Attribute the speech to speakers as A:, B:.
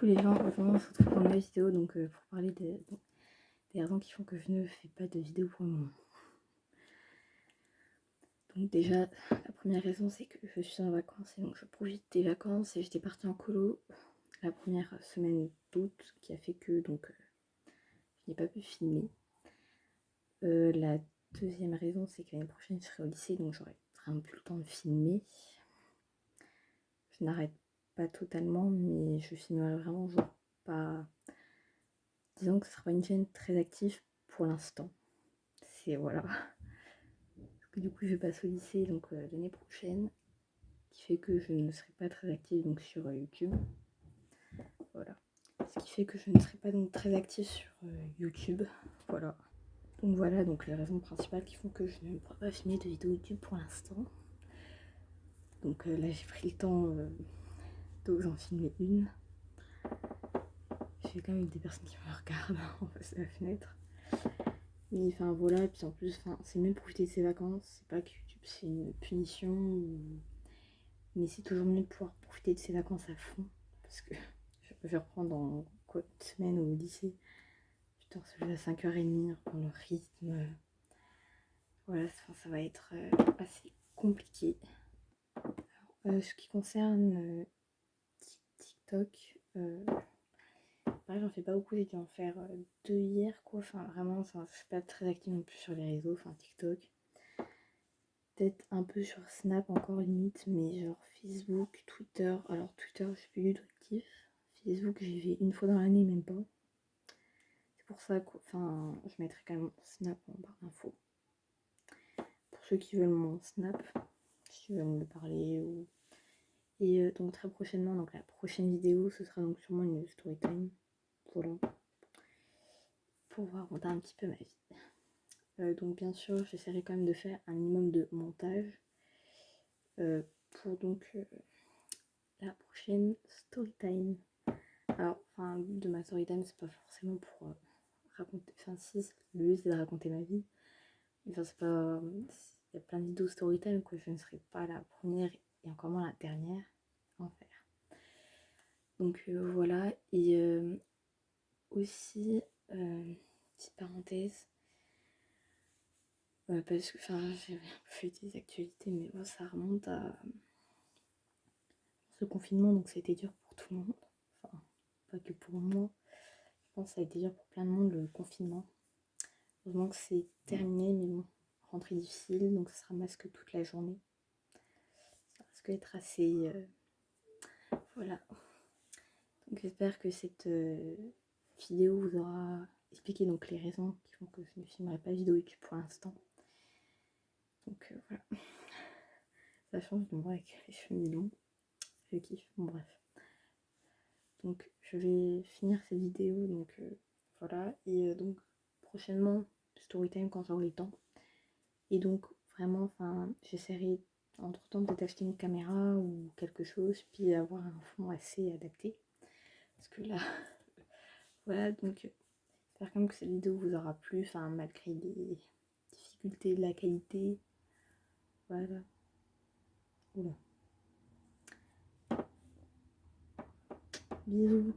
A: coucou les gens, aujourd'hui on se retrouve pour une nouvelle vidéo donc pour parler des raisons qui font que je ne fais pas de vidéo pour le moment. Donc déjà la première raison c'est que je suis en vacances et donc je profite des vacances et j'étais partie en colo la première semaine d'août qui a fait que donc je n'ai pas pu filmer. La deuxième raison c'est que l'année prochaine je serai au lycée donc j'aurai vraiment plus le temps de filmer. Je n'arrête pas totalement mais je filmerai vraiment genre pas... Disons que ce sera pas une chaîne très active pour l'instant. C'est voilà. Parce que du coup je passe au lycée donc l'année prochaine. Qui fait que je ne serai pas très active donc sur YouTube. Voilà. Ce qui fait que je ne serai pas donc très active sur YouTube. Voilà. Donc voilà donc les raisons principales qui font que je ne pourrai pas filmer de vidéo YouTube pour l'instant. Donc là j'ai pris le temps de vous en filmer une. J'ai quand même des personnes qui me regardent en face de la fenêtre. Mais enfin voilà, et puis en plus c'est même profiter de ses vacances, c'est pas que YouTube c'est une punition, mais c'est toujours mieux de pouvoir profiter de ses vacances à fond, parce que je vais reprendre dans quoi, une semaine au lycée, je dois se lever à 5h30, reprendre le rythme, voilà, ça va être assez compliqué. Alors, ce qui concerne TikTok, pareil, j'en fais pas beaucoup, j'ai dû en faire 2 hier quoi, enfin vraiment, je suis pas très active non plus sur les réseaux, enfin TikTok. Peut-être un peu sur Snap encore limite, mais genre Facebook, Twitter, alors Twitter je suis plus du tout actif, Facebook j'y vais une fois dans l'année même pas. C'est pour ça que, enfin, je mettrai quand même Snap en barre d'infos. Pour ceux qui veulent mon Snap, si veulent me parler ou... Et donc très prochainement, donc la prochaine vidéo, ce sera donc sûrement une story time. Voilà. Pour vous raconter un petit peu ma vie. Donc bien sûr, j'essaierai quand même de faire un minimum de montage. Pour donc la prochaine story time. Alors, enfin, de ma story time, c'est pas forcément pour raconter. Enfin, si, le but c'est de raconter ma vie. Enfin, c'est pas. Il y a plein de vidéos story time que je ne serai pas la première et encore moins la dernière à en faire. Donc voilà. Et aussi, petite parenthèse. Parce que, enfin, j'ai fait des actualités, mais moi, ça remonte à ce confinement, donc ça a été dur pour tout le monde. Enfin, pas que pour moi. Je pense que ça a été dur pour plein de monde le confinement. Heureusement que c'est terminé, mais bon, rentrée difficile, donc ça sera masque toute la journée. Ça risque d'être assez... voilà. Donc j'espère que cette vidéo vous aura expliqué donc les raisons qui font que je ne filmerai pas de vidéo YouTube pour l'instant. Donc voilà. Ça change de moi avec les cheveux mi-longs. Je kiffe, bon bref. Donc je vais finir cette vidéo, donc voilà. Et donc prochainement, storytime quand j'aurai le temps. Et donc vraiment, enfin, j'essaierai entre temps peut-être acheter une caméra ou quelque chose, puis avoir un fond assez adapté. Parce que là, voilà, donc j'espère quand même que cette vidéo vous aura plu, enfin malgré les difficultés de la qualité. Voilà. Oula. Bisous.